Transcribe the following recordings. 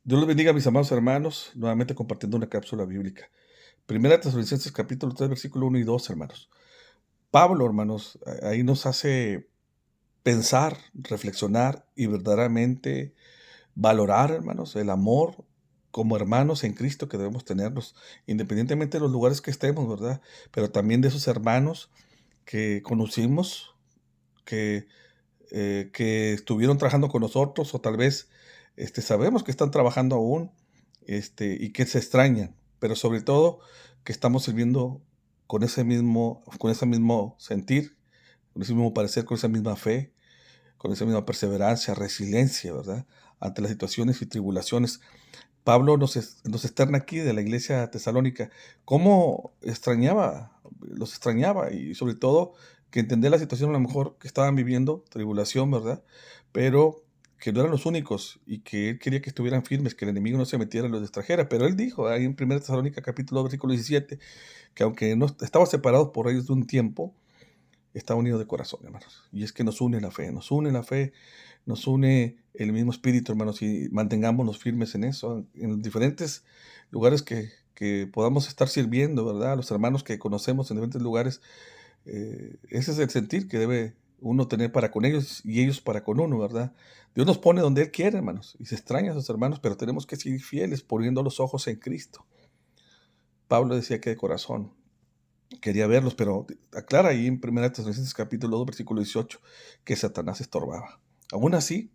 Dios los bendiga, mis amados hermanos, nuevamente compartiendo una cápsula bíblica. Primera Tesalonicenses capítulo 3, versículo 1 y 2, hermanos. Pablo, hermanos, ahí nos hace pensar, reflexionar y verdaderamente valorar, hermanos, el amor como hermanos en Cristo que debemos tenernos, independientemente de los lugares que estemos, ¿verdad? Pero también de esos hermanos que conocimos, que, que estuvieron trabajando con nosotros o tal vez sabemos que están trabajando aún y que se extrañan, pero sobre todo que estamos sirviendo con ese mismo sentir, con ese mismo parecer, con esa misma fe, con esa misma perseverancia, resiliencia, ¿verdad? Ante las situaciones y tribulaciones. Pablo nos externa aquí de la iglesia tesalónica cómo los extrañaba y sobre todo que entender la situación a lo mejor que estaban viviendo, tribulación, ¿verdad? Pero que no eran los únicos y que él quería que estuvieran firmes, que el enemigo no se metiera en los extranjera. Pero él dijo ahí en 1 Tesalónica capítulo 2, versículo 17, que aunque no estaba separados por ellos de un tiempo, está unido de corazón, hermanos. Y es que nos une la fe, nos une el mismo espíritu, hermanos, y mantengámonos firmes en eso, en los diferentes lugares que podamos estar sirviendo, ¿verdad? A los hermanos que conocemos en diferentes lugares, ese es el sentir que debe uno tener para con ellos y ellos para con uno, ¿verdad? Dios nos pone donde Él quiere, hermanos, y se extraña a sus hermanos, pero tenemos que seguir fieles, poniendo los ojos en Cristo. Pablo decía que de corazón quería verlos, pero aclara ahí en 1 Tesalonicenses capítulo 2, versículo 18, que Satanás estorbaba. Aún así,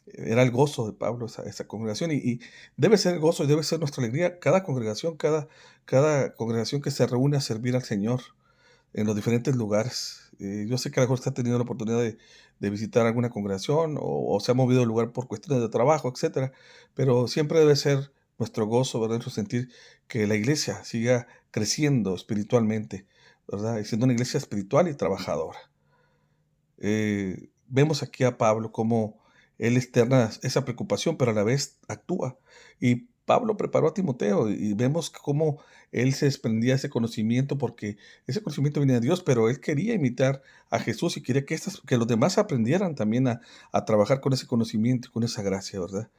era el gozo de Pablo esa congregación y debe ser el gozo y debe ser nuestra alegría cada congregación, cada congregación que se reúne a servir al Señor en los diferentes lugares. Yo sé que a lo mejor usted ha tenido la oportunidad de visitar alguna congregación o se ha movido de lugar por cuestiones de trabajo, etcétera, pero siempre debe ser nuestro gozo, ¿verdad? Nuestro sentir que la iglesia siga creciendo espiritualmente, ¿verdad? Y siendo una iglesia espiritual y trabajadora. Vemos aquí a Pablo cómo él externa esa preocupación, pero a la vez actúa. Y Pablo preparó a Timoteo y vemos cómo él se desprendía de ese conocimiento porque ese conocimiento venía de Dios, pero él quería imitar a Jesús y quería que los demás aprendieran también a trabajar con ese conocimiento y con esa gracia, ¿verdad?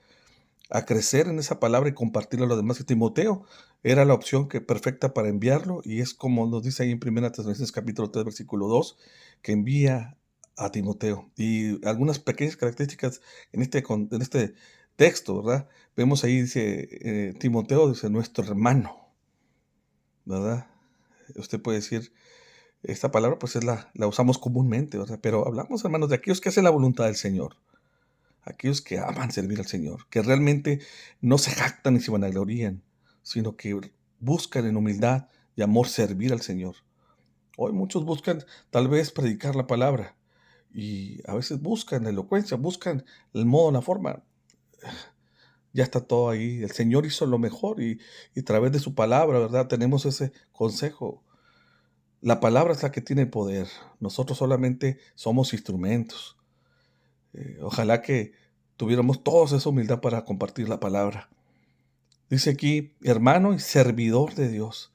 A crecer en esa palabra y compartirlo a los demás. Y Timoteo era la opción perfecta para enviarlo, y es como nos dice ahí en 1 Tesalonicenses capítulo 3, versículo 2, que envía a Timoteo. Y algunas pequeñas características en este texto, ¿verdad? Vemos ahí, dice Timoteo, dice nuestro hermano, ¿verdad? Usted puede decir, esta palabra pues la usamos comúnmente, ¿verdad? Pero hablamos, hermanos, de aquellos que hacen la voluntad del Señor, aquellos que aman servir al Señor, que realmente no se jactan ni se vanaglorían, sino que buscan en humildad y amor servir al Señor. Hoy muchos buscan tal vez predicar la palabra y a veces buscan la elocuencia, buscan el modo, la forma. Ya está todo ahí. El Señor hizo lo mejor y a través de su palabra, ¿verdad? Tenemos ese consejo. La palabra es la que tiene poder. Nosotros solamente somos instrumentos. Ojalá que tuviéramos todos esa humildad para compartir la palabra. Dice aquí, hermano y servidor de Dios.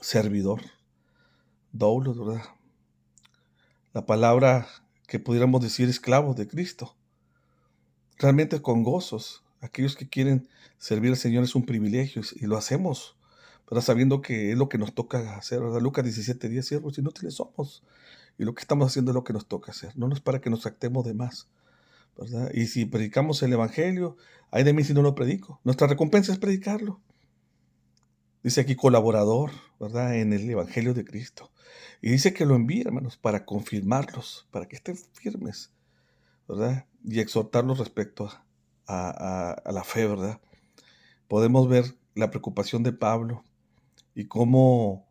Servidor. Doulos, ¿verdad? La palabra que pudiéramos decir esclavos de Cristo. Realmente con gozos. Aquellos que quieren servir al Señor es un privilegio y lo hacemos, ¿verdad? Sabiendo que es lo que nos toca hacer, ¿verdad? Lucas 17:10, siervos inútiles somos. Y lo que estamos haciendo es lo que nos toca hacer. No es para que nos actemos de más, ¿verdad? Y si predicamos el Evangelio, ay de mí si no lo predico. Nuestra recompensa es predicarlo. Dice aquí colaborador, ¿verdad? En el Evangelio de Cristo. Y dice que lo envía, hermanos, para confirmarlos, para que estén firmes, ¿verdad? Y exhortarlos respecto a la fe, ¿verdad? Podemos ver la preocupación de Pablo y cómo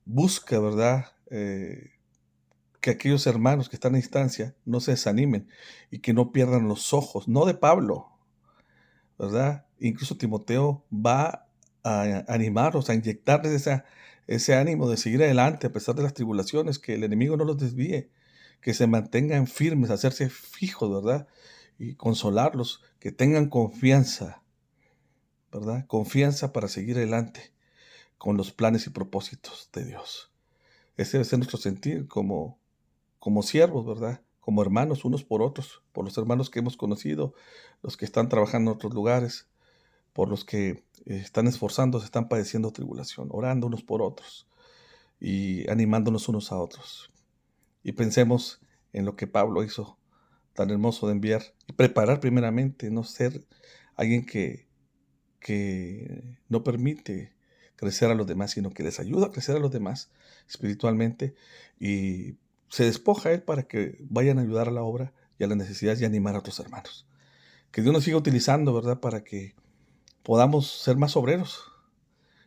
busca, ¿verdad? Que aquellos hermanos que están a distancia no se desanimen y que no pierdan los ojos, no de Pablo, ¿verdad? Incluso Timoteo va a animarlos, a inyectarles ese ánimo de seguir adelante a pesar de las tribulaciones, que el enemigo no los desvíe, que se mantengan firmes, hacerse fijos, ¿verdad? Y consolarlos, que tengan confianza, ¿verdad? Confianza para seguir adelante con los planes y propósitos de Dios. Ese debe ser nuestro sentir como siervos, ¿verdad? como hermanos unos por otros, por los hermanos que hemos conocido, los que están trabajando en otros lugares, por los que están esforzándose, están padeciendo tribulación, orando unos por otros y animándonos unos a otros. Y pensemos en lo que Pablo hizo tan hermoso de enviar y preparar primeramente, no ser alguien que no permite crecer a los demás, sino que les ayuda a crecer a los demás espiritualmente y se despoja él para que vayan a ayudar a la obra y a las necesidades y animar a otros hermanos. Que Dios nos siga utilizando, ¿verdad? Para que podamos ser más obreros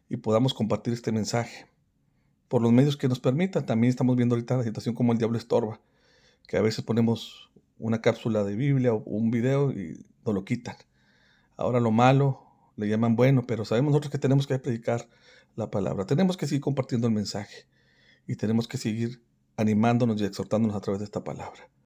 y podamos compartir este mensaje por los medios que nos permitan. También estamos viendo ahorita la situación como el diablo estorba, que a veces ponemos una cápsula de Biblia o un video y nos lo quitan. Ahora lo malo le llaman bueno, pero sabemos nosotros que tenemos que predicar la palabra. Tenemos que seguir compartiendo el mensaje y tenemos que seguir animándonos y exhortándonos a través de esta palabra.